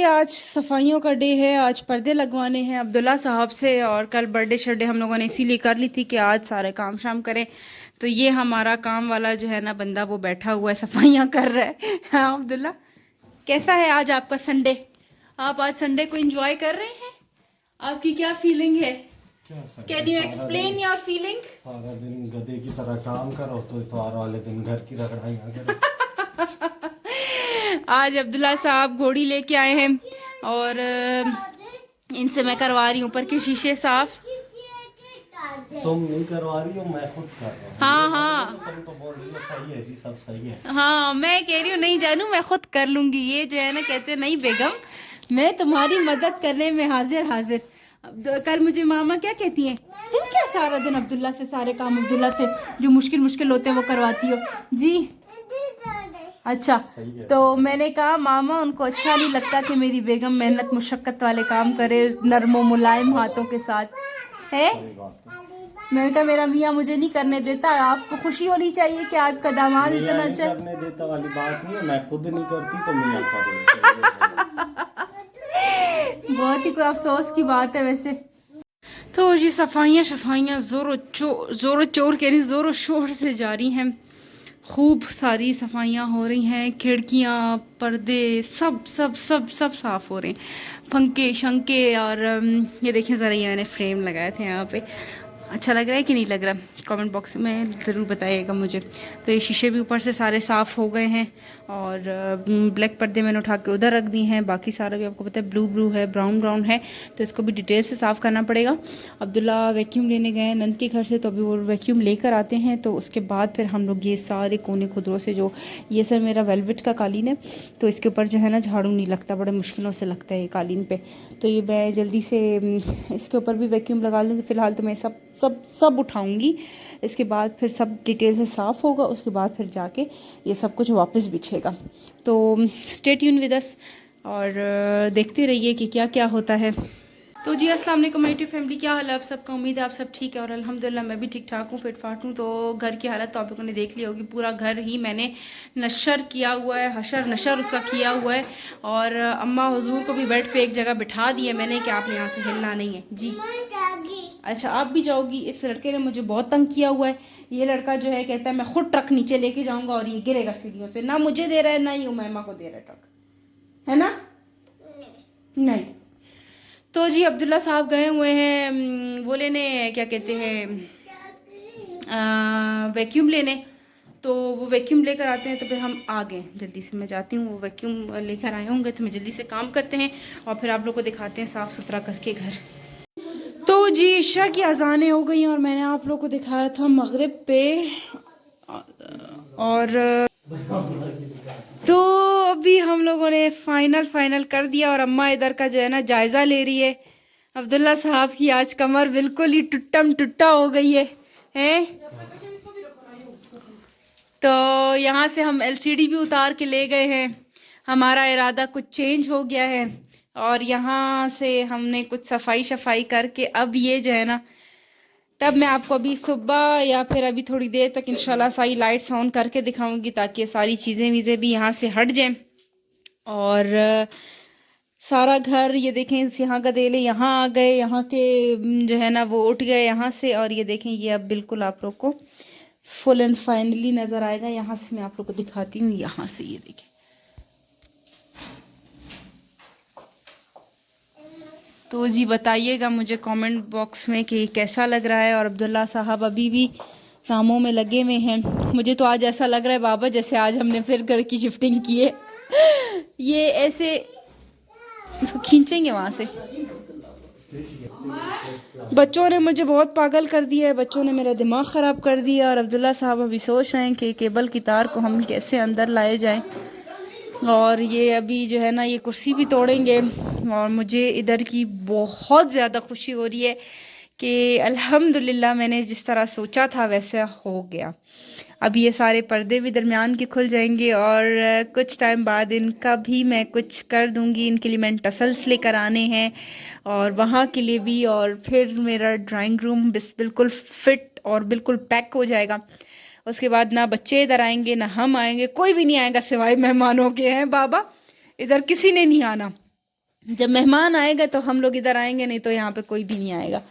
आज सफाइयों का डे है। आज पर्दे लगवाने हैं अब्दुल्ला साहब से, और कल बर्थडे शर्डे हम लोगों ने इसीलिए कर ली थी कि आज सारे काम शाम करें। तो ये हमारा काम वाला जो है ना बंदा, वो बैठा हुआ है, सफाइयाँ कर रहा है। हाँ अब्दुल्ला, कैसा है आज आपका संडे? आप आज संडे को एंजॉय कर रहे हैं? आपकी क्या फीलिंग है? Can you explain your feeling? सारा दिन गधे की तरह काम करो तो इतवार वाले दिन घर की रगड़ाइयाँ करो। आज अब्दुल्ला साहब घोड़ी लेके आए हैं और इनसे मैं करवा रही हूँ ऊपर के शीशे साफ। तुम नहीं करवा रही हो, मैं खुद कर रहा हूँ। हाँ हाँ, तुम तो बोल रही हो सही है जी, सब सही है। हाँ मैं कह रही हूँ नहीं जानू, मैं खुद कर लूंगी। ये जो है ना कहते हैं नहीं बेगम, मैं तुम्हारी मदद करने में हाजिर हाजिर। कल मुझे मामा क्या कहती हैं, तुम क्या सारा दिन अब्दुल्ला से सारे काम, अब्दुल्ला से जो मुश्किल मुश्किल होते हैं वो करवाती हो जी। अच्छा, तो मैंने कहा मामा उनको अच्छा नहीं लगता कि मेरी बेगम मेहनत मुशक्कत वाले काम करे नरमो मुलायम हाथों के साथ है। मैंने कहा मेरा मियाँ मुझे नहीं करने देता, आपको खुशी होनी चाहिए कि आपका दामाद इतना अच्छा करने देता वाली बात नहीं है, मैं खुद नहीं करती तो मियाँ करे। बहुत ही कोई अफसोस की बात है वैसे। तो जी सफाइयाँ जोरों चोर कह रही, जोरों शोर से जारी हैं। खूब सारी सफाइयाँ हो रही हैं, खिड़कियाँ, पर्दे, सब सब सब सब साफ़ हो रहे हैं, पंखे शंके। और ये देखिए ज़रा, ये मैंने फ्रेम लगाए थे यहाँ पे। अच्छा लग रहा है कि नहीं लग रहा? कमेंट बॉक्स में ज़रूर बताइएगा मुझे। तो ये शीशे भी ऊपर से सारे साफ़ हो गए हैं, और ब्लैक पर्दे मैंने उठा के उधर रख दिए हैं। बाकी सारा भी आपको पता है ब्लू ब्लू है, ब्राउन ब्राउन है, तो इसको भी डिटेल से साफ़ करना पड़ेगा। अब्दुल्ला वैक्यूम लेने गए हैं नंद के घर से, तो अभी वो वैक्यूम लेकर आते हैं, तो उसके बाद फिर हम लोग ये सारे कोने खुदरों से, जो ये सर मेरा वेलवेट का कालीन है, तो इसके ऊपर जो है ना झाड़ू नहीं लगता, बड़े मुश्किलों से लगता है ये कालीन पे। तो ये मैं जल्दी से इसके ऊपर भी वैक्यूम लगा लूँगी। फ़िलहाल तो मैं सब सब सब उठाऊँगी, इसके बाद फिर सब डिटेल से साफ़ होगा, उसके बाद फिर जाके ये सब कुछ वापस बिछेगा। तो स्टे ट्यून विद अस, और देखते रहिए कि क्या क्या होता है। तो जी अस्सलाम वालेकुम माय यूट्यूब फैमिली, क्या हाल है आप सबका? उम्मीद है आप सब ठीक है, और अल्हम्दुलिल्लाह मैं भी ठीक ठाक हूँ, फिट फाट हूँ। तो घर की हालत तो आप लोगों ने देख ली होगी, पूरा घर ही मैंने नशर किया हुआ है, हशर नशर उसका किया हुआ है। और अम्मा हुजूर को भी बेड पे एक जगह बिठा दिया मैंने कि आपने यहाँ से हिलना नहीं है जी। अच्छा आप भी जाओगी? इस लड़के ने मुझे बहुत तंग किया हुआ है। ये लड़का जो है कहता है मैं खुद ट्रक नीचे लेके जाऊँगा, और ये गिरेगा सीढ़ियों से। ना मुझे दे रहा है, ना ही उमैमा को दे रहा है ट्रक, है ना? नहीं। तो जी अब्दुल्ला साहब गए हुए हैं वो लेने, क्या कहते हैं, वैक्यूम लेने। तो वो वैक्यूम लेकर आते हैं, तो फिर हम आ गए जल्दी से। मैं जाती हूँ, वो वैक्यूम लेकर आए होंगे, तो मैं जल्दी से काम करते हैं और फिर आप लोग को दिखाते हैं साफ़ सुथरा करके घर। तो जी इशा की अजानें हो गई, और मैंने आप लोग को दिखाया था मगरिब पे। और तो अभी हम लोगों ने फाइनल कर दिया, और अम्मा इधर का जो है ना जायज़ा ले रही है। अब्दुल्ला साहब की आज कमर बिल्कुल ही टुट्टम टुट्टा हो गई है, हैं? तो यहाँ से हम एलसीडी भी उतार के ले गए हैं। हमारा इरादा कुछ चेंज हो गया है, और यहाँ से हमने कुछ सफाई करके अब ये जो है ना, तब मैं आपको अभी सुबह या फिर अभी थोड़ी देर तक इंशाल्लाह सारी लाइट्स ऑन करके दिखाऊंगी, ताकि ये सारी चीज़ें वीज़ें भी यहाँ से हट जाएं। और सारा घर ये देखें, यहाँ गदेले यहाँ आ गए, यहाँ के जो है ना वो उठ गए यहाँ से। और ये देखें, ये अब बिल्कुल आप लोग को फुल एंड फाइनली नज़र आएगा। यहाँ से मैं आप लोग को दिखाती हूँ, यहाँ से ये देखें। तो जी बताइएगा मुझे कमेंट बॉक्स में कि कैसा लग रहा है। और अब्दुल्ला साहब अभी भी कामों में लगे हुए हैं। मुझे तो आज ऐसा लग रहा है बाबा जैसे आज हमने फिर घर की शिफ्टिंग की है। ये ऐसे इसको खींचेंगे वहाँ से। बच्चों ने मुझे बहुत पागल कर दिया है, बच्चों ने मेरा दिमाग ख़राब कर दिया। और अब्दुल्ला साहब अभी सोच रहे हैं कि केबल की तार को हम कैसे अंदर लाए जाएं। और ये अभी जो है ना ये कुर्सी भी तोड़ेंगे। और मुझे इधर की बहुत ज़्यादा खुशी हो रही है कि अल्हम्दुलिल्लाह मैंने जिस तरह सोचा था वैसा हो गया। अब ये सारे पर्दे भी दरमियान के खुल जाएंगे, और कुछ टाइम बाद इनका भी मैं कुछ कर दूंगी। इनके लिए मैंने टसल्स लेकर आने हैं, और वहाँ के लिए भी। और फिर मेरा ड्राइंग रूम बिल्कुल फिट और बिल्कुल पैक हो जाएगा। उसके बाद ना बच्चे इधर आएंगे, ना हम आएंगे, कोई भी नहीं आएगा सिवाय मेहमानों के। हैं बाबा, इधर किसी ने नहीं आना। जब मेहमान आएगा तो हम लोग इधर आएंगे, नहीं तो यहाँ पे कोई भी नहीं आएगा।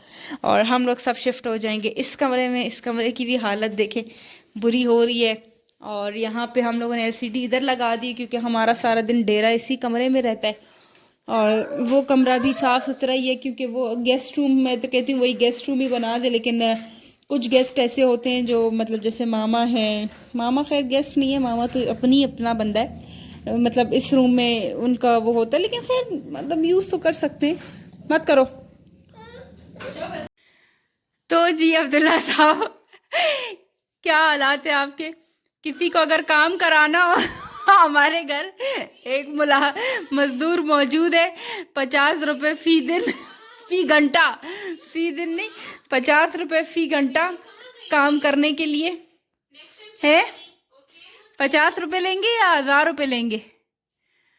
और हम लोग सब शिफ्ट हो जाएंगे इस कमरे में। इस कमरे की भी हालत देखें, बुरी हो रही है। और यहाँ पे हम लोगों ने एलसीडी इधर लगा दी क्योंकि हमारा सारा दिन डेरा इसी कमरे में रहता है। और वो कमरा भी साफ़ सुथरा ही है क्योंकि वो गेस्ट रूम, मैं तो कहती हूँ वही गेस्ट रूम ही बना दे। लेकिन कुछ गेस्ट ऐसे होते हैं जो मतलब जैसे मामा हैं, मामा खैर गेस्ट नहीं है, मामा तो अपना बंदा है, मतलब इस रूम में उनका वो होता है। लेकिन खैर मतलब यूज़ तो कर सकते हैं, मत करो। तो जी अब्दुल्ला साहब, क्या हालात है आपके? किसी को अगर काम कराना हो हमारे घर एक मजदूर मौजूद है, 50 रुपये फी दिन, फी घंटा, फी दिन नहीं 50 रुपये फी घंटा काम करने के लिए है। 50 रुपये लेंगे या 1000 रुपये लेंगे?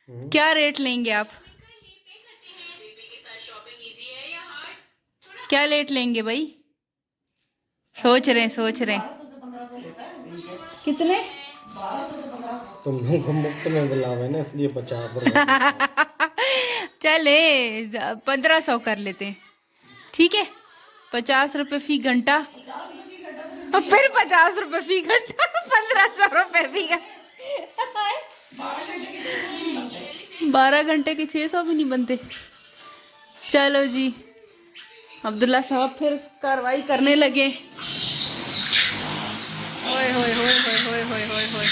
क्या रेट लेंगे आप? क्या रेट लेंगे भाई? सोच रहे हैं कितने? तुम लोग को मुफ्त में बुलावे ना, इसलिए 50 रुपये। चले 1500 कर लेते हैं, ठीक है? 50 रुपये फी घंटा, फिर 50 रुपये फी घंटा, 1500 रुपये फी घंटा। 12 घंटे के 600 भी नहीं बनते। चलो जी, अब्दुल्ला साहब फिर कार्रवाई करने लगे। ओए होए होए होए होए होए होए होए,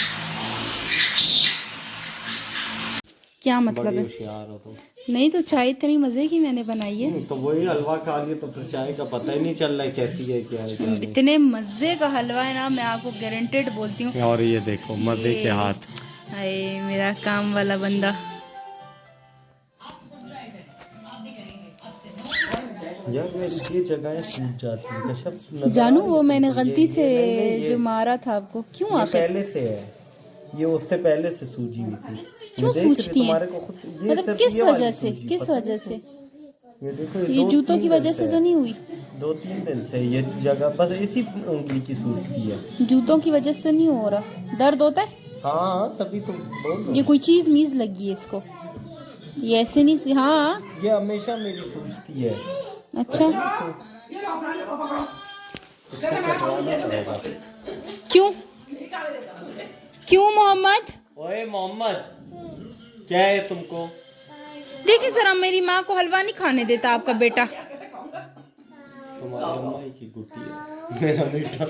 क्या मतलब है? होशियार हो तुम। नहीं तो चाय इतनी मजे की मैंने बनाई है, तो वही हलवा खा लिया तो फिर चाय का पता ही नहीं चल रहा है कैसी है क्या है क्या नहीं। इतने मजे का हलवा है ना, मैं आपको गारंटेड बोलती हूँ। और ये देखो मजे के हाथ। हाय मेरा काम वाला बंदा। यार ये जगह सूख जाती है कशफ। जानू वो मैंने गलती से जो मारा था आपको, क्यों ये आखिर? पहले से है, ये उससे पहले से सूजी हुई थी। क्यों सूजती है? मतलब किस वजह से? ये देखो ये जूतों की वजह से तो नहीं हुई? 2-3 दिन से ये जगह बस इसी उंगली की सूजती है। जूतों की वजह से तो नहीं हो रहा? दर्द होता है? हाँ तभी तो बोल रहा ये कोई चीज मीज लगी है इसको, ये ऐसे नहीं। हाँ ये हमेशा मेरी सूजती है। अच्छा, इसको कटवाना पड़ेगा। क्यों क्यों मोहम्मद? ओए मोहम्मद, क्या है तुमको? देखिए जरा, मेरी माँ को हलवा नहीं खाने देता आपका बेटा। तुम्हारी अम्मा की गुट्टी है मेरा बेटा।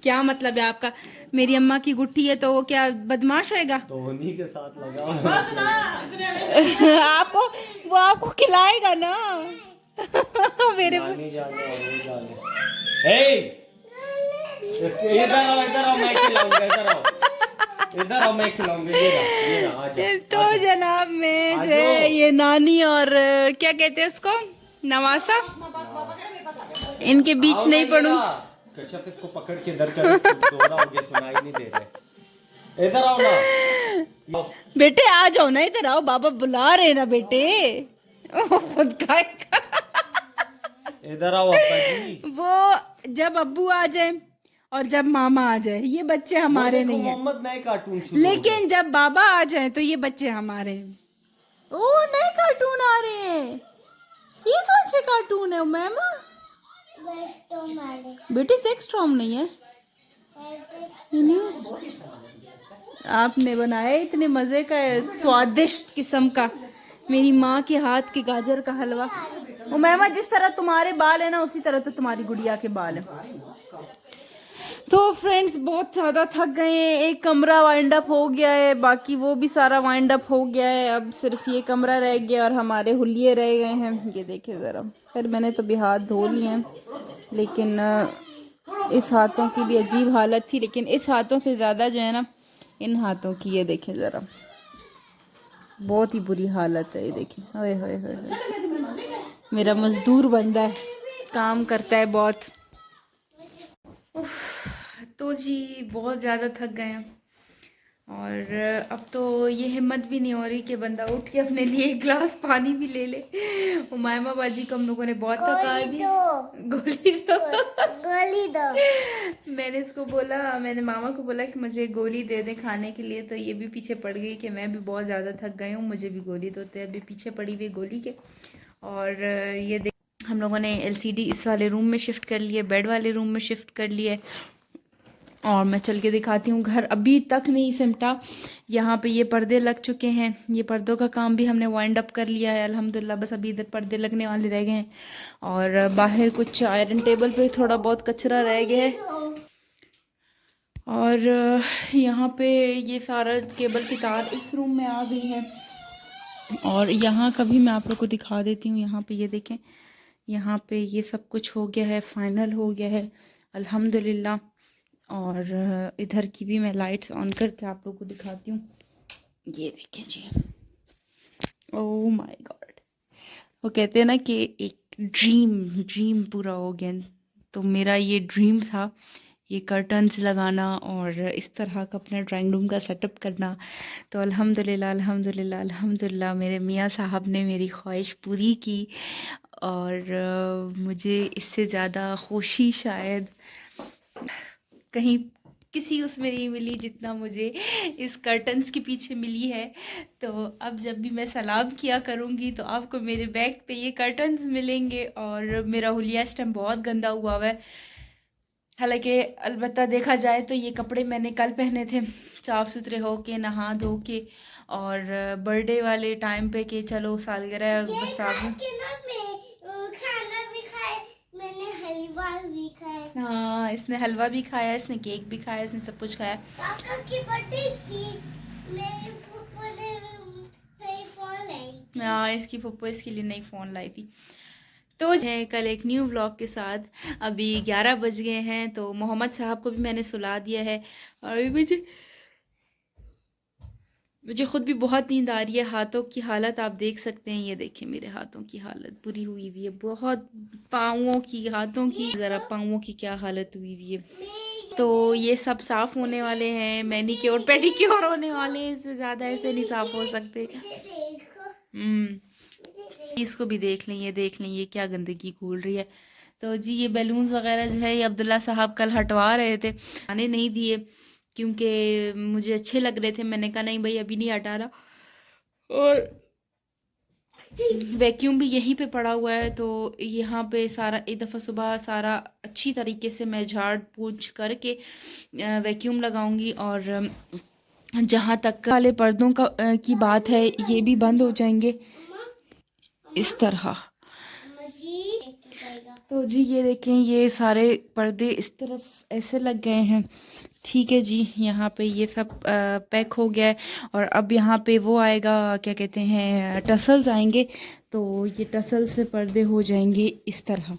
क्या मतलब है आपका? मेरी अम्मा की गुट्टी है तो वो क्या बदमाश होएगा? तो उन्हीं के साथ लगा है। आपको वो आपको खिलाएगा ना। मेरे नानी जाने और वो जाने। हे इधर आओ मैं खिलाऊंगा। इधर आओ मैं खिलाऊंगा। ये ना आ जा। तो जनाब मैं जो है ये नानी और क्या कहते हैं उसको, नवासा, इनके बीच नहीं पढ़ूं। कश्यप इसको पकड़ के इधर कर, दोहरा हो गया, सुनाई नहीं दे रहे। इधर आओ ना बेटे, आ जाओ ना, इधर आओ, बाबा बुला रहे ना बेटे। खुद का इधर आओ अब्बा जी। वो जब अब्बू आ जाए और जब मामा आ जाए, ये बच्चे हमारे नहीं है। मोहम्मद नए कार्टून शुरू लेकिन जब बाबा आ जाए तो ये बच्चे हमारे हैं। ओ नए कार्टून आ रहे हैं। ये कौन से कार्टून है मैमा? बेटी सेक्स टॉम नहीं है, न्यूज़ आपने बनाया इतने मजे का स्वादिष्ट किस्म का मेरी माँ के हाथ के गाजर का हलवा। उमैमा, जिस तरह तुम्हारे बाल है ना उसी तरह तो तुम्हारी गुड़िया के बाल है। तो फ्रेंड्स बहुत ज़्यादा थक गए हैं। एक कमरा वाइंड अप हो गया है, बाकी वो भी सारा वाइंड अप हो गया है। अब सिर्फ ये कमरा रह गया और हमारे हुलिये रह गए हैं। ये देखें ज़रा, फिर मैंने तो भी हाथ धो लिए हैं, लेकिन इस हाथों की भी अजीब हालत थी। लेकिन इस हाथों से ज़्यादा जो है ना इन हाथों की, ये देखें ज़रा, बहुत ही बुरी हालत है। ये देखें, ओए होए होए, मेरा मजदूर बंदा है, काम करता है बहुत। तो जी बहुत ज़्यादा थक गए हैं। और अब तो ये हिम्मत भी नहीं हो रही कि बंदा उठ के अपने लिए एक गिलास पानी भी ले ले। उमायमा बाजी को हम लोगों ने बहुत थका दिया। गोली दो। मैंने इसको बोला, मैंने मामा को बोला कि मुझे गोली दे दे खाने के लिए, तो ये भी पीछे पड़ गई कि मैं भी बहुत ज़्यादा थक गई हूँ, मुझे भी गोली दो। तो अभी पीछे पड़ी हुई गोली के। और ये देख, हम लोगों ने एलसीडी इस वाले रूम में शिफ्ट कर लिया, बेड वाले रूम में शिफ्ट कर लिया। और मैं चल के दिखाती हूँ घर अभी तक नहीं सिमटा। यहाँ पे ये पर्दे लग चुके हैं, ये पर्दों का काम भी हमने वाइंड अप कर लिया है अल्हम्दुलिल्लाह। बस अभी इधर पर्दे लगने वाले रह गए हैं। और बाहर कुछ आयरन टेबल पे थोड़ा बहुत कचरा रह गया है। और यहाँ पे ये सारा केबल की तार इस रूम में आ गई है। और यहाँ का भी मैं आप लोग को दिखा देती हूँ। यहाँ पे ये देखें, यहाँ पे ये सब कुछ हो गया है, फाइनल हो गया है अल्हम्दुलिल्लाह। और इधर की भी मैं लाइट्स ऑन करके आप लोगों को दिखाती हूँ। ये देखें जी, ओह माय गॉड। वो कहते हैं ना कि एक ड्रीम पूरा हो गया। तो मेरा ये ड्रीम था, ये कर्टन्स लगाना और इस तरह का अपना ड्राइंग रूम का सेटअप करना। तो अल्हम्दुलिल्लाह अल्हम्दुलिल्लाह अल्हम्दुलिल्लाह मेरे मियाँ साहब ने मेरी ख्वाहिश पूरी की। और मुझे इससे ज़्यादा खुशी शायद कहीं किसी उसमें नहीं मिली जितना मुझे इस कर्टन्स के पीछे मिली है। तो अब जब भी मैं सलाम किया करूँगी तो आपको मेरे बैग पे ये कर्टन्स मिलेंगे। और मेरा हुलिया इस टाइम बहुत गंदा हुआ है। हालांकि अलबत्ता देखा जाए तो ये कपड़े मैंने कल पहने थे, साफ़ सुथरे हो के नहा धो के। और बर्थडे वाले टाइम पे कि चलो सालगिरह बस हाँ, इसने हलवा भी खाया, इसने केक भी खाया, इसने सब कुछ खाया। काका की बर्थडे थी, मेरे फूफो ने नई फोन लाई। हाँ, इसकी फूफो इसके लिए नई फ़ोन लाई थी। तो कल एक न्यू व्लॉग के साथ। अभी 11 बज गए हैं, तो मोहम्मद साहब को भी मैंने सुला दिया है। और अभी मुझे खुद भी बहुत नींद आ रही है। हाथों की हालत आप देख सकते हैं, ये देखें मेरे हाथों की हालत बुरी हुई हुई है बहुत। पाँवों की, हाथों की, ज़रा पाँवों की क्या हालत हुई हुई है। तो ये सब साफ़ होने वाले हैं, मैनीक्योर पेडीक्योर होने वाले हैं। इससे ज़्यादा ऐसे नहीं साफ़ हो सकते। इसको भी देख लें, ये देख लें, ये क्या गंदगी घूल रही है। तो जी ये बैलून्स वगैरह जो है ये अब्दुल्ला साहब कल हटवा रहे थे, आने नहीं दिए क्योंकि मुझे अच्छे लग रहे थे। मैंने कहा नहीं भाई अभी नहीं हटा रहा। और वैक्यूम भी यहीं पे पड़ा हुआ है, तो यहाँ पे सारा एक दफ़ा सुबह सारा अच्छी तरीके से मैं झाड़ पोंछ करके वैक्यूम लगाऊंगी। और जहाँ तक वाले पर्दों का की बात है, ये भी बंद हो जाएंगे इस तरह। तो जी ये देखें, ये सारे पर्दे इस तरफ ऐसे लग गए हैं। ठीक है जी, यहाँ पे ये सब पैक हो गया है। और अब यहाँ पे वो आएगा, क्या कहते हैं, टसल्स आएंगे। तो ये टसल से पर्दे हो जाएंगे इस तरह,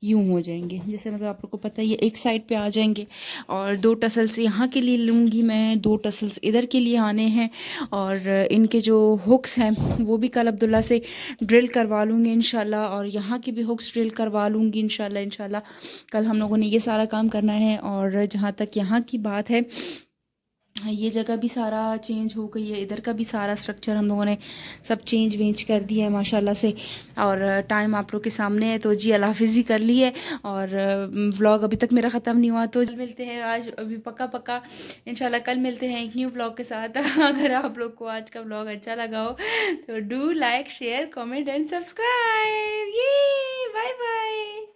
यूँ हो जाएंगे। जैसे मतलब आप लोग को पता है ये एक साइड पे आ जाएंगे। और 2 टसल्स यहाँ के लिए लूँगी मैं, 2 टसल्स इधर के लिए आने हैं। और इनके जो हुक्स हैं वो भी कल अब्दुल्ला से ड्रिल करवा लूँगी इंशाल्लाह। और यहाँ की भी हुक्स ड्रिल करवा लूँगी इंशाल्लाह। कल हम लोगों ने ये सारा काम करना है। और जहाँ तक यहाँ की बात है, ये जगह भी सारा चेंज हो गई है, इधर का भी सारा स्ट्रक्चर हम लोगों ने सब चेंज वेंज कर दिया है माशाल्लाह से। और टाइम आप लोग के सामने है, तो जी अल्लाह हाफिज़ ही कर ली है। और व्लॉग अभी तक मेरा ख़त्म नहीं हुआ, तो मिलते हैं आज अभी पक्का इंशाल्लाह कल मिलते हैं एक न्यू व्लॉग के साथ। अगर आप लोग को आज का व्लॉग अच्छा लगा हो तो do like share comment and subscribe. ये बाय बाय।